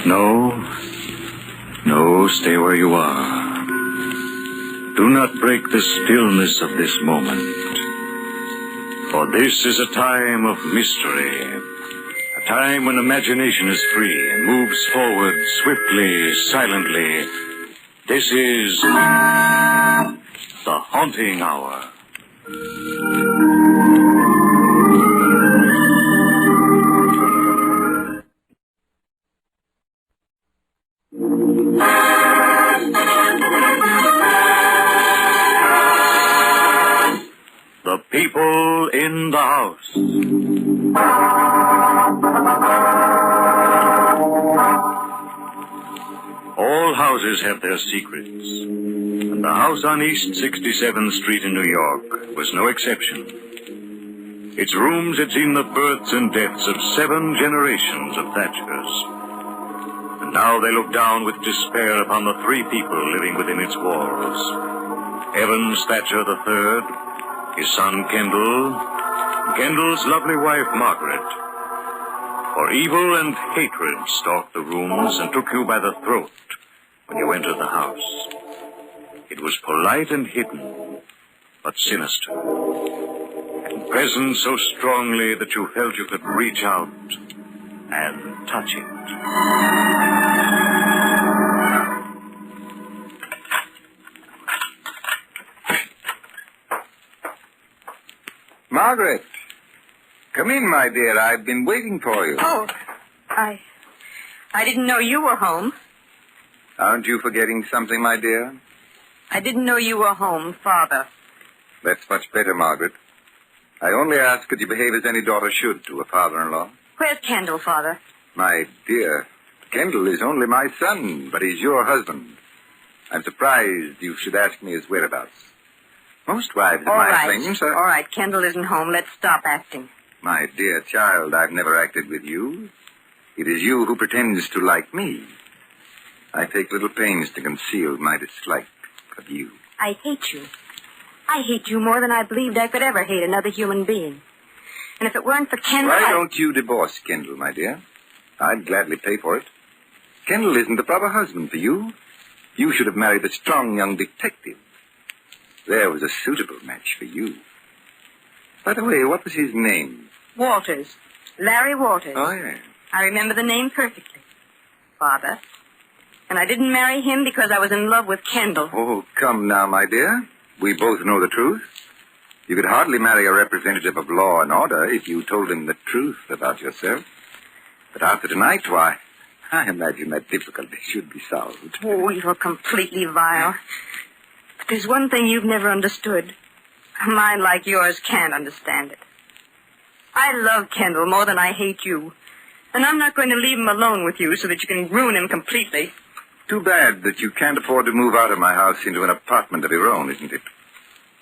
No. No, stay where you are. Do not break the stillness of this moment. For this is a time of mystery. A time when imagination is free and moves forward swiftly, silently. This is the Haunting Hour. The people in the house. All houses have their secrets, and the house on East 67th Street in New York was no exception. Its rooms had seen the births and deaths of 7 generations of Thatchers. And now they look down with despair upon the 3 people living within its walls. Evans Thatcher III, his son Kendall, Kendall's lovely wife Margaret. For evil and hatred stalked the rooms and took you by the throat when you entered the house. It was polite and hidden, but sinister, and present so strongly that you felt you could reach out and touch it. Margaret, come in, my dear. I've been waiting for you. Oh, I didn't know you were home. Aren't you forgetting something, my dear? I didn't know you were home, Father. That's much better, Margaret. I only ask that you behave as any daughter should to a father-in-law. Where's Kendall, Father? My dear, Kendall is only my son, but he's your husband. I'm surprised you should ask me his whereabouts. Most wives of my acquaintance are... All right, Kendall isn't home. Let's stop acting. My dear child, I've never acted with you. It is you who pretends to like me. I take little pains to conceal my dislike of you. I hate you. I hate you more than I believed I could ever hate another human being. And if it weren't for Kendall... Why don't you divorce Kendall, my dear? I'd gladly pay for it. Kendall isn't the proper husband for you. You should have married a strong young detective. There was a suitable match for you. By the way, what was his name? Walters. Larry Walters. Oh, yeah. I remember the name perfectly. Father. And I didn't marry him because I was in love with Kendall. Oh, come now, my dear. We both know the truth. You could hardly marry a representative of law and order if you told him the truth about yourself. But after tonight, why, I imagine that difficulty should be solved. Oh, you're completely vile. But there's one thing you've never understood. A mind like yours can't understand it. I love Kendall more than I hate you. And I'm not going to leave him alone with you so that you can ruin him completely. Too bad that you can't afford to move out of my house into an apartment of your own, isn't it?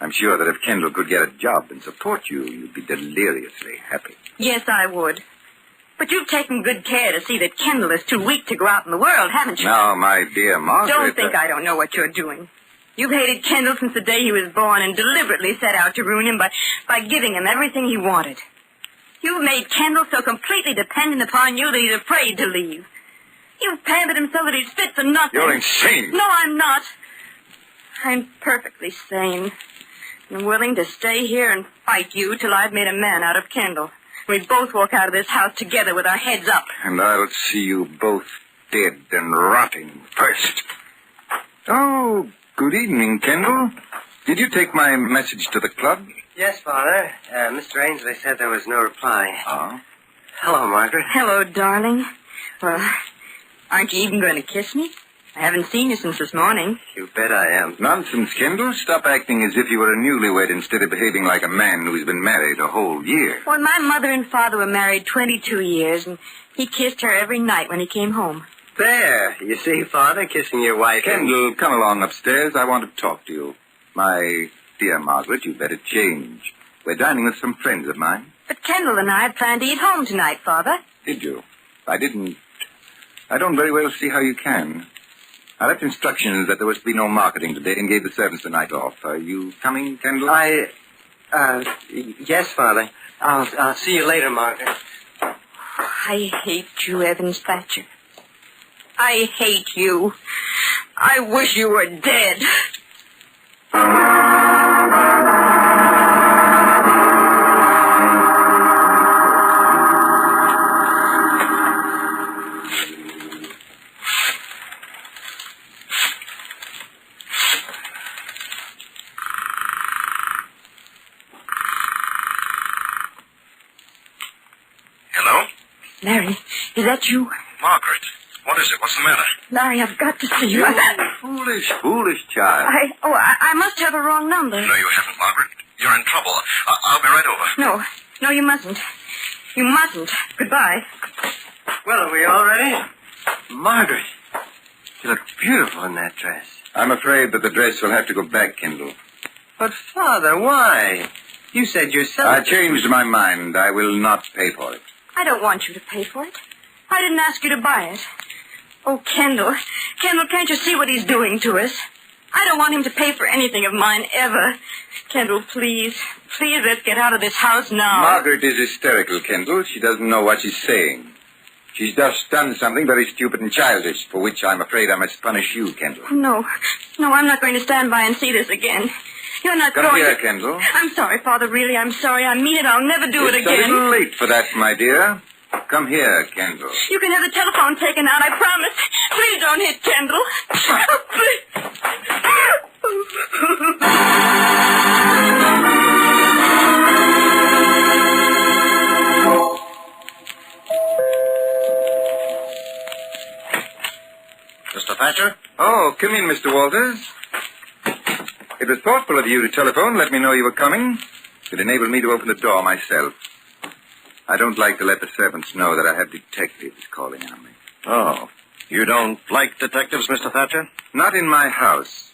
I'm sure that if Kendall could get a job and support you, you'd be deliriously happy. Yes, I would. But you've taken good care to see that Kendall is too weak to go out in the world, haven't you? Now, my dear Margaret... Don't think I don't know what you're doing. You've hated Kendall since the day he was born and deliberately set out to ruin him by giving him everything he wanted. You've made Kendall so completely dependent upon you that he's afraid to leave. You've pampered him so that he's fit for nothing. You're insane. No, I'm not. I'm perfectly sane. I'm willing to stay here and fight you till I've made a man out of Kendall. We both walk out of this house together with our heads up. And I'll see you both dead and rotting first. Oh, good evening, Kendall. Did you take my message to the club? Yes, Father. Mr. Ainsley said there was no reply. Oh? Hello, Margaret. Hello, darling. Well, aren't you even going to kiss me? I haven't seen you since this morning. You bet I am. Nonsense, Kendall. Stop acting as if you were a newlywed instead of behaving like a man who's been married a whole year. Well, my mother and father were married 22 years, and he kissed her every night when he came home. There. You see, Father, kissing your wife. Kendall, come along upstairs. I want to talk to you. My dear Margaret, you'd better change. We're dining with some friends of mine. But Kendall and I had planned to eat home tonight, Father. Did you? I don't very well see how you can. I left instructions that there was to be no marketing today and gave the servants the night off. Are you coming, Kendall? Yes, Father. I'll see you later, Margaret. I hate you, Evans Thatcher. I hate you. I wish you were dead. Hello? Larry, is that you? Margaret, what is it? What's the matter? Larry, I've got to see you. Foolish child. I must have a wrong number. No, you haven't, Margaret. You're in trouble. I'll be right over. No, you mustn't. You mustn't. Goodbye. Well, are we all ready? Margaret, you look beautiful in that dress. I'm afraid that the dress will have to go back, Kendall. But, Father, why? You said yourself... I changed my mind. I will not pay for it. I don't want you to pay for it. I didn't ask you to buy it. Oh, Kendall. Kendall, can't you see what he's doing to us? I don't want him to pay for anything of mine, ever. Kendall, please. Please, let's get out of this house now. Margaret is hysterical, Kendall. She doesn't know what she's saying. She's just done something very stupid and childish, for which I'm afraid I must punish you, Kendall. No, I'm not going to stand by and see this again. You're not Come going here, to... Kendall. I'm sorry, Father, really, I'm sorry. I mean it. I'll never do it It's again. a little late for that, my dear. Come here, Kendall. You can have the telephone taken out, I promise. Please don't hit Kendall. Mr. Thatcher? Oh, come in, Mr. Walters. It was thoughtful of you to telephone, let me know you were coming. It enabled me to open the door myself. I don't like to let the servants know that I have detectives calling on me. Oh. You don't like detectives, Mr. Thatcher? Not in my house.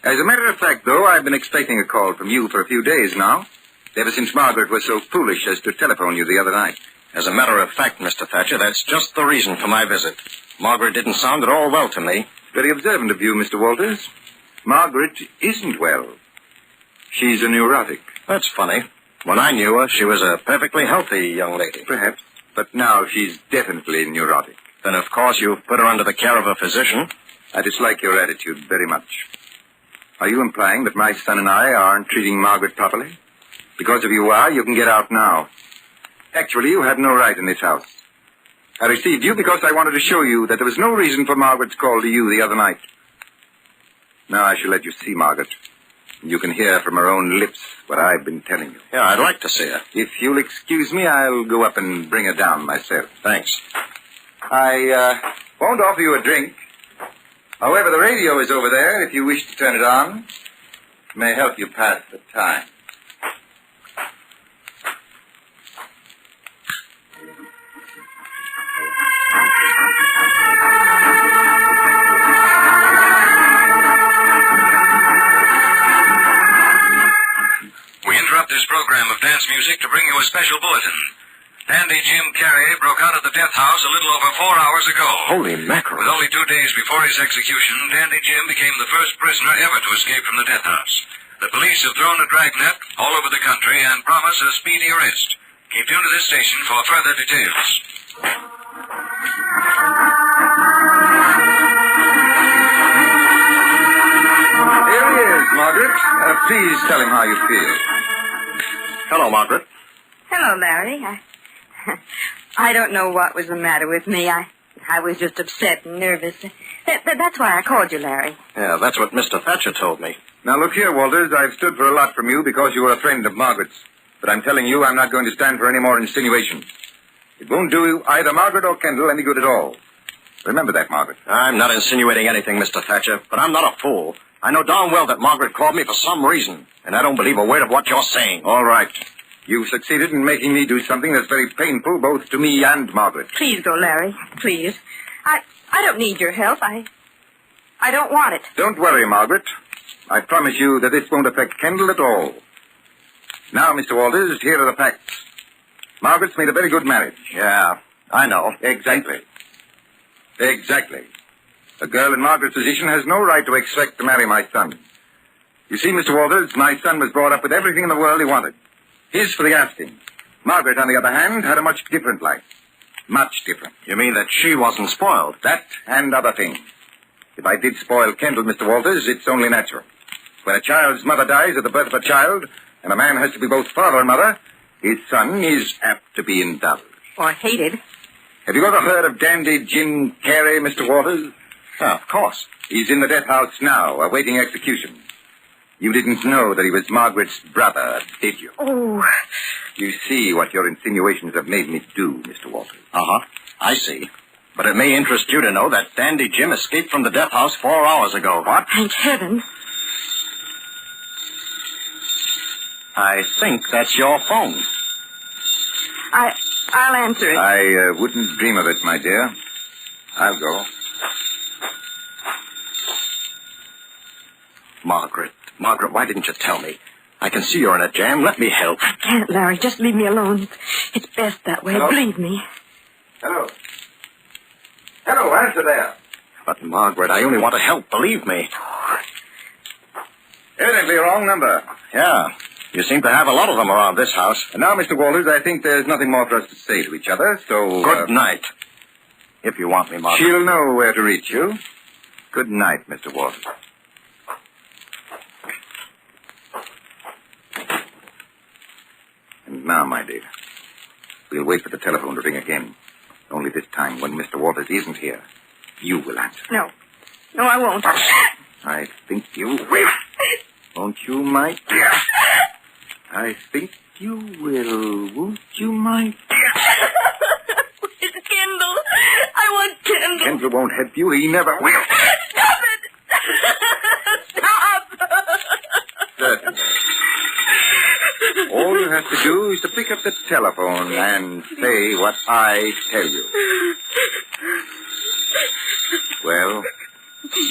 As a matter of fact, though, I've been expecting a call from you for a few days now, ever since Margaret was so foolish as to telephone you the other night. As a matter of fact, Mr. Thatcher, that's just the reason for my visit. Margaret didn't sound at all well to me. Very observant of you, Mr. Walters. Margaret isn't well. She's a neurotic. That's funny. When I knew her, she was a perfectly healthy young lady. Perhaps. But now she's definitely neurotic. Then, of course, you've put her under the care of a physician. I dislike your attitude very much. Are you implying that my son and I aren't treating Margaret properly? Because if you are, you can get out now. Actually, you have no right in this house. I received you because I wanted to show you that there was no reason for Margaret's call to you the other night. Now I shall let you see Margaret. You can hear from her own lips what I've been telling you. Yeah, I'd like to see her. If you'll excuse me, I'll go up and bring her down myself. Thanks. I won't offer you a drink. However, the radio is over there if you wish to turn it on. It may help you pass the time. We interrupt this program of dance music to bring you a special bulletin. Dandy Jim Carrey broke out of the death house a little over 4 hours ago. Holy mackerel. With only 2 days before his execution, Dandy Jim became the first prisoner ever to escape from the death house. The police have thrown a dragnet all over the country and promise a speedy arrest. Keep tuned to this station for further details. Here he is, Margaret. Please tell him how you feel. Hello, Margaret. Hello, Larry. I don't know what was the matter with me. I was just upset and nervous. That's why I called you, Larry. Yeah, that's what Mr. Thatcher told me. Now, look here, Walters. I've stood for a lot from you because you were a friend of Margaret's. But I'm telling you, I'm not going to stand for any more insinuations. It won't do either Margaret or Kendall any good at all. Remember that, Margaret. I'm not insinuating anything, Mr. Thatcher, but I'm not a fool. I know darn well that Margaret called me for some reason, and I don't believe a word of what you're saying. All right. You've succeeded in making me do something that's very painful both to me and Margaret. Please go, Larry. Please. I don't need your help. I don't want it. Don't worry, Margaret. I promise you that this won't affect Kendall at all. Now, Mr. Walters, here are the facts. Margaret's made a very good marriage. Yeah, I know. Exactly. Exactly. A girl in Margaret's position has no right to expect to marry my son. You see, Mr. Walters, my son was brought up with everything in the world he wanted. His for the asking. Margaret, on the other hand, had a much different life. Much different. You mean that she wasn't spoiled? That and other things. If I did spoil Kendall, Mr. Walters, it's only natural. When a child's mother dies at the birth of a child, and a man has to be both father and mother, his son is apt to be indulged. Or hated. Have you ever heard of Dandy Jim Carey, Mr. Walters? Of course. He's in the death house now, awaiting execution. You didn't know that he was Margaret's brother, did you? Oh. You see what your insinuations have made me do, Mr. Walters. Uh-huh. I see. But it may interest you to know that Dandy Jim escaped from the death house 4 hours ago. What? Thank heaven. I think that's your phone. I'll answer it. I wouldn't dream of it, my dear. I'll go. Margaret, why didn't you tell me? I can see you're in a jam. Let me help. I can't, Larry. Just leave me alone. It's best that way. Hello? Believe me. Hello. Hello, answer there. But, Margaret, I only want to help. Believe me. Evidently a wrong number. Yeah. You seem to have a lot of them around this house. And now, Mr. Walters, I think there's nothing more for us to say to each other, so... Good night. If you want me, Margaret. She'll know where to reach you. Good night, Mr. Walters. And now, my dear, we'll wait for the telephone to ring again. Only this time, when Mr. Walters isn't here, you will answer. No. No, I won't. I think you will. Won't you, my dear? I think you will. Won't you, my dear? It's Kendall. I want Kendall. Kendall won't help you. He never will. Stop it! Stop! Certainly. All you have to do is to pick up the telephone and say what I tell you. Well,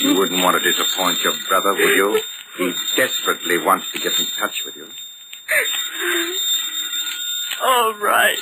you wouldn't want to disappoint your brother, would you? He desperately wants to get in touch with you. All right.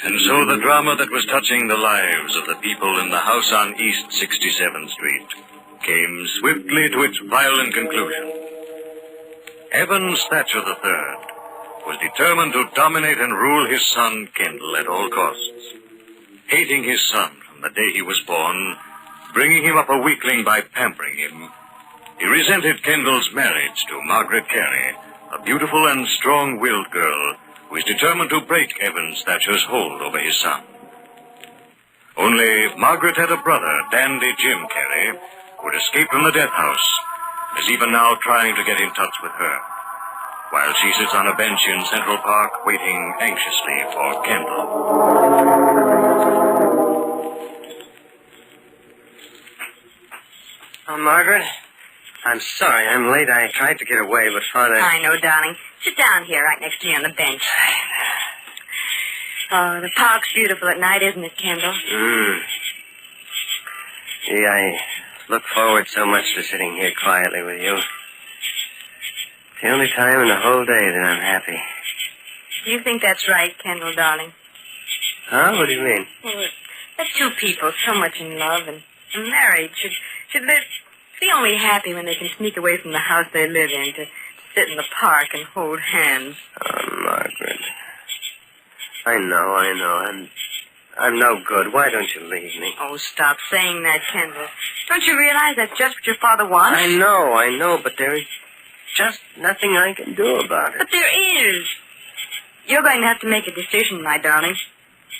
And so the drama that was touching the lives of the people in the house on East 67th Street came swiftly to its violent conclusion. Evans Thatcher III was determined to dominate and rule his son Kendall at all costs. Hating his son from the day he was born, bringing him up a weakling by pampering him, he resented Kendall's marriage to Margaret Carey, a beautiful and strong-willed girl who was determined to break Evans Thatcher's hold over his son. Only Margaret had a brother, Dandy Jim Carey, who had escaped from the death house, and is even now trying to get in touch with her, while she sits on a bench in Central Park waiting anxiously for Kendall. Oh, Margaret, I'm sorry I'm late. I tried to get away, but Father... I know, darling. Sit down here right next to me on the bench. Oh, the park's beautiful at night, isn't it, Kendall? Gee, I look forward so much to sitting here quietly with you. It's the only time in the whole day that I'm happy. Do you think that's right, Kendall, darling? Huh? What do you mean? Well, that two people so much in love and married should live, be only happy when they can sneak away from the house they live in to sit in the park and hold hands. Oh, Margaret. I know. I'm no good. Why don't you leave me? Oh, stop saying that, Kendall. Don't you realize that's just what your father wants? I know, but there is just nothing I can do about it. But there is. You're going to have to make a decision, my darling.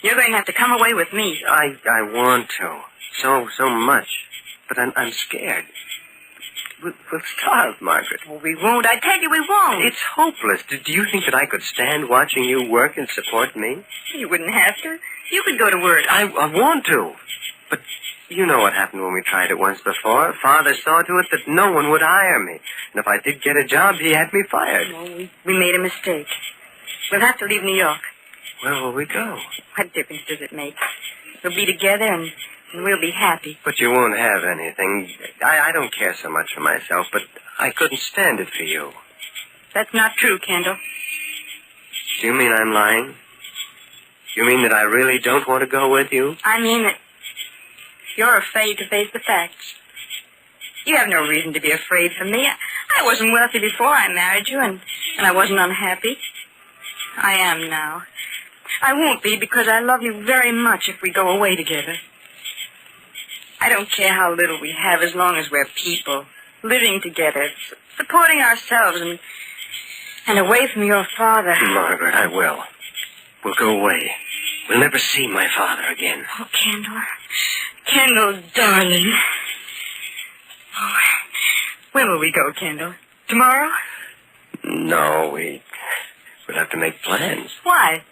You're going to have to come away with me. I want to. So much. But I'm scared. We'll starve, Margaret. Oh, we won't. I tell you, we won't. It's hopeless. Do you think that I could stand watching you work and support me? You wouldn't have to. You could go to work. I want to. But you know what happened when we tried it once before. Father saw to it that no one would hire me. And if I did get a job, he had me fired. Oh, we made a mistake. We'll have to leave New York. Where will we go? What difference does it make? We'll be together, and and we'll be happy. But you won't have anything. I don't care so much for myself, but I couldn't stand it for you. That's not true, Kendall. Do you mean I'm lying? You mean that I really don't want to go with you? I mean that you're afraid to face the facts. You have no reason to be afraid for me. I wasn't wealthy before I married you, and I wasn't unhappy. I am now. I won't be because I love you very much if we go away together. I don't care how little we have as long as we're people, living together, supporting ourselves and away from your father. Margaret, I will. We'll go away. We'll never see my father again. Oh, Kendall. Kendall, darling. Oh, when will we go, Kendall? Tomorrow? No, we'll have to make plans. Why?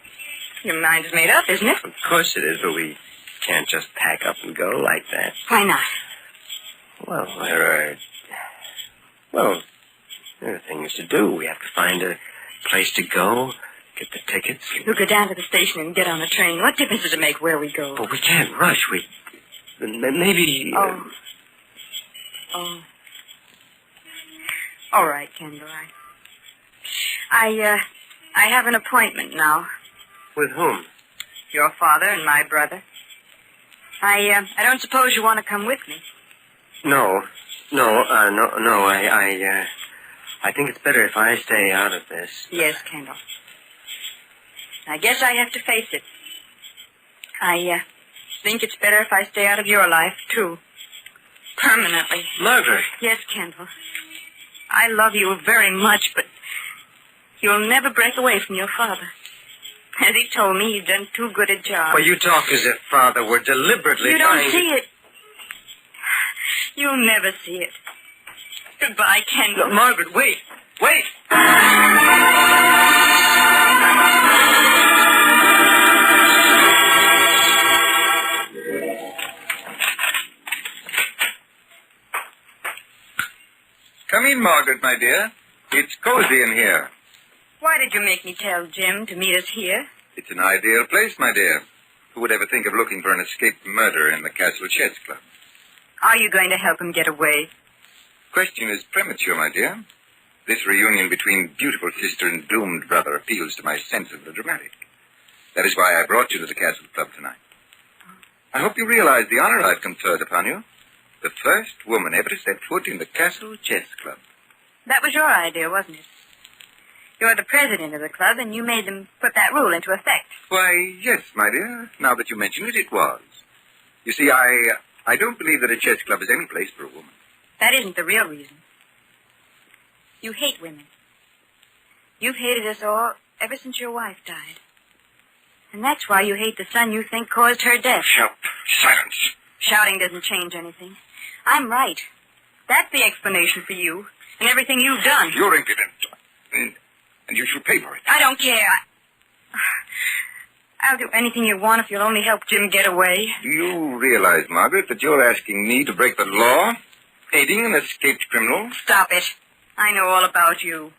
Your mind is made up, isn't it? Of course it is, but we can't just pack up and go like that. Why not? Well, there are things to do. We have to find a place to go, get the tickets. We'll go down to the station and get on the train. What difference does it make where we go? But we can't rush. Maybe... Oh. All right, Kendall. I have an appointment now. With whom? Your father and my brother. I don't suppose you want to come with me. No. I think it's better if I stay out of this. Yes, Kendall. I guess I have to face it. I think it's better if I stay out of your life, too. Permanently. Margaret. Yes, Kendall. I love you very much, but you'll never break away from your father. As he told me, you've done too good a job. Well, you talk as if Father were deliberately You trying don't see it. You'll never see it. Goodbye, Kendall. No, Margaret, wait. Wait! Come in, Margaret, my dear. It's cozy in here. Why did you make me tell Jim to meet us here? It's an ideal place, my dear. Who would ever think of looking for an escaped murderer in the Castle Chess Club? Are you going to help him get away? Question is premature, my dear. This reunion between beautiful sister and doomed brother appeals to my sense of the dramatic. That is why I brought you to the Castle Club tonight. I hope you realize the honor I've conferred upon you. The first woman ever to set foot in the Castle Chess Club. That was your idea, wasn't it? You're the president of the club, and you made them put that rule into effect. Why, yes, my dear. Now that you mention it, it was. You see, I don't believe that a chess club is any place for a woman. That isn't the real reason. You hate women. You've hated us all ever since your wife died. And that's why you hate the son you think caused her death. Shut. Silence. Shouting doesn't change anything. I'm right. That's the explanation for you and everything you've done. You're impudent. And you shall pay for it. I don't care. I'll do anything you want if you'll only help Jim get away. Do you realize, Margaret, that you're asking me to break the law? Aiding an escaped criminal? Stop it. I know all about you.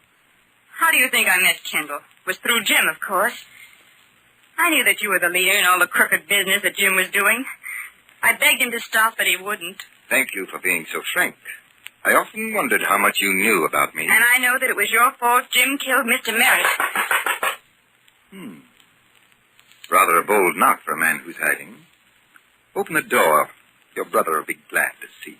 How do you think I met Kendall? It was through Jim, of course. I knew that you were the leader in all the crooked business that Jim was doing. I begged him to stop, but he wouldn't. Thank you for being so frank. I often wondered how much you knew about me. And I know that it was your fault Jim killed Mr. Merritt. Rather a bold knock for a man who's hiding. Open the door. Your brother will be glad to see you.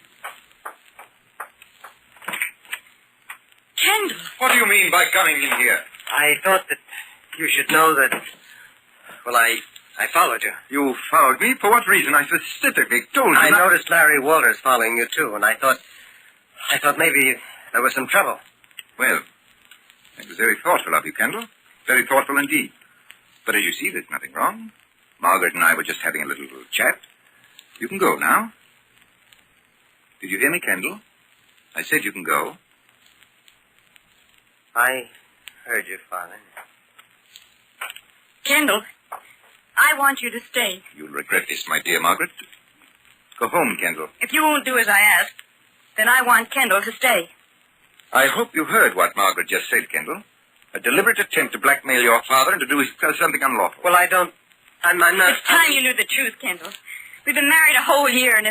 Kendall. What do you mean by coming in here? I thought that you should know that... Well, I followed you. You followed me? For what reason? I specifically told you I not... noticed Larry Walters following you, too, and I thought maybe there was some trouble. Well, it was very thoughtful of you, Kendall. Very thoughtful indeed. But as you see, there's nothing wrong. Margaret and I were just having a little chat. You can go now. Did you hear me, Kendall? I said you can go. I heard you, Father. Kendall, I want you to stay. You'll regret this, my dear Margaret. Go home, Kendall. If you won't do as I ask, then I want Kendall to stay. I hope you heard what Margaret just said, Kendall. A deliberate attempt to blackmail your father and to do something unlawful. Well, I'm not... It's time you knew the truth, Kendall. We've been married a whole year, and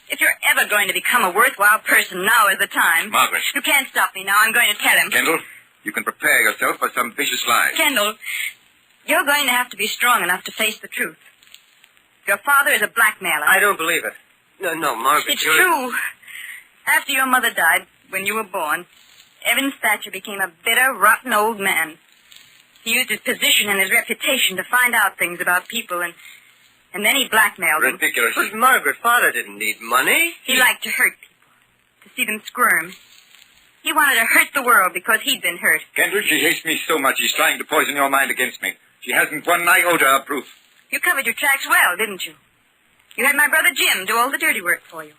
if you're ever going to become a worthwhile person, now is the time. Margaret. You can't stop me now. I'm going to tell him. Kendall, you can prepare yourself for some vicious lies. Kendall, you're going to have to be strong enough to face the truth. Your father is a blackmailer. I don't believe it. No, Margaret. It's true. After your mother died, when you were born, Evans Thatcher became a bitter, rotten old man. He used his position and his reputation to find out things about people, and then he blackmailed them. Ridiculous. But Margaret, Father didn't need money. He liked to hurt people, to see them squirm. He wanted to hurt the world because he'd been hurt. Kendall, she hates me so much she's trying to poison your mind against me. She hasn't one iota of proof. You covered your tracks well, didn't you? You had my brother Jim do all the dirty work for you.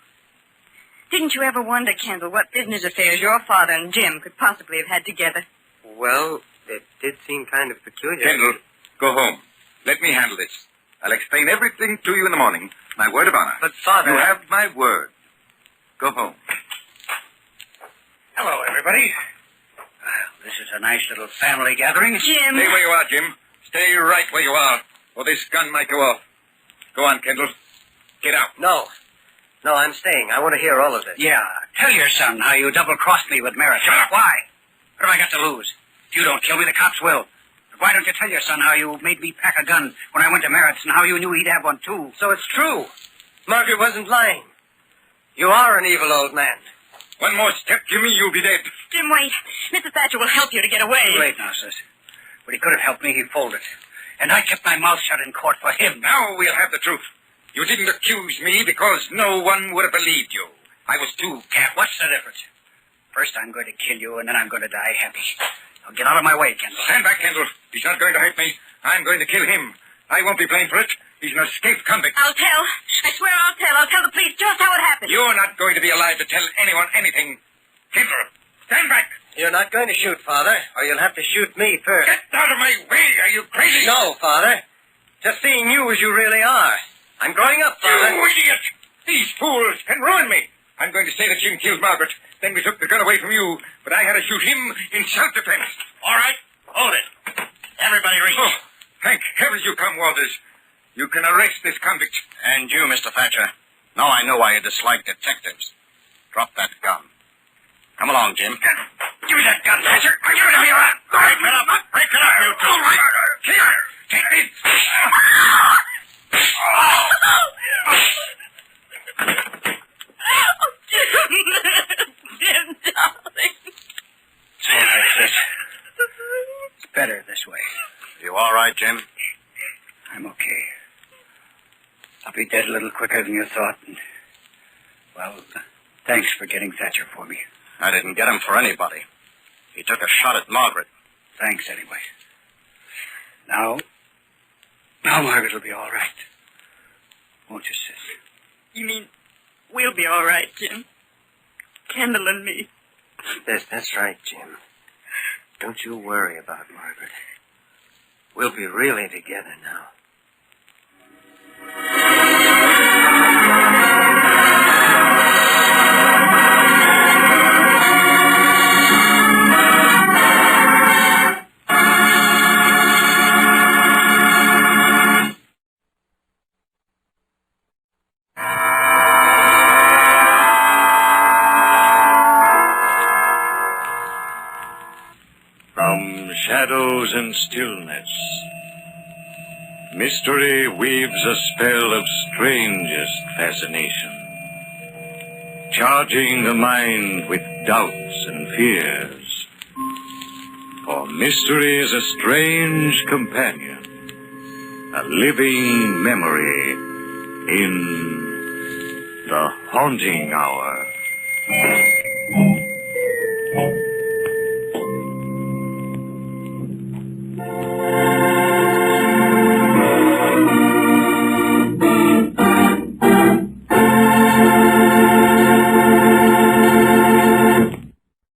Didn't you ever wonder, Kendall, what business affairs your father and Jim could possibly have had together? Well, it did seem kind of peculiar. Kendall, go home. Let me handle this. I'll explain everything to you in the morning. My word of honor. But, Father... You have my word. Go home. Hello, everybody. Well, this is a nice little family gathering. Jim! Stay where you are, Jim. Stay right where you are, or this gun might go off. Go on, Kendall. Get out. No, I'm staying. I want to hear all of this. Yeah, tell your son how you double-crossed me with Merritt. Shut up. Why? What have I got to lose? If you don't kill me, the cops will. But why don't you tell your son how you made me pack a gun when I went to Merritt's and how you knew he'd have one, too? So it's true. Margaret wasn't lying. You are an evil old man. One more step, Jimmy, you'll be dead. Jim, wait. Mr. Thatcher will help you to get away. Too late now, sis. But he could have helped me. He folded. And I kept my mouth shut in court for him. Now we'll have the truth. You didn't accuse me because no one would have believed you. I was too careful. What's the difference? First I'm going to kill you, and then I'm going to die happy. Now get out of my way, Kendall. Stand back, Kendall. He's not going to hurt me. I'm going to kill him. I won't be blamed for it. He's an escaped convict. I'll tell. I swear I'll tell. I'll tell the police just how it happened. You're not going to be alive to tell anyone anything. Kendall, stand back. You're not going to shoot, Father, or you'll have to shoot me first. Get out of my way. Are you crazy? No, Father. Just seeing you as you really are. I'm growing up, Father. You idiot! These fools can ruin me. I'm going to say that Jim killed Margaret. Then we took the gun away from you, but I had to shoot him in self-defense. All right, hold it. Everybody reach. Oh, thank heavens you come, Walters. You can arrest this convict. And you, Mr. Thatcher. Now I know why you dislike detectives. Drop that gun. Come along, Jim. Give me that gun, Thatcher. Give it to me. Break it up. Break it up, you two. All right. Here, take this. Jim, darling. It's all right, sis. It's better this way. You all right, Jim? I'm okay. I'll be dead a little quicker than you thought. And, well, thanks for getting Thatcher for me. I didn't get him for anybody. He took a shot at Margaret. Thanks, anyway. Now Margaret will be all right. Won't you, sis? You mean we'll be all right, Jim? Kendall and me. That's right, Jim. Don't you worry about Margaret. We'll be really together now. From shadows and stillness, mystery weaves a spell of strangest fascination, charging the mind with doubts and fears. For mystery is a strange companion, a living memory in the haunting hour.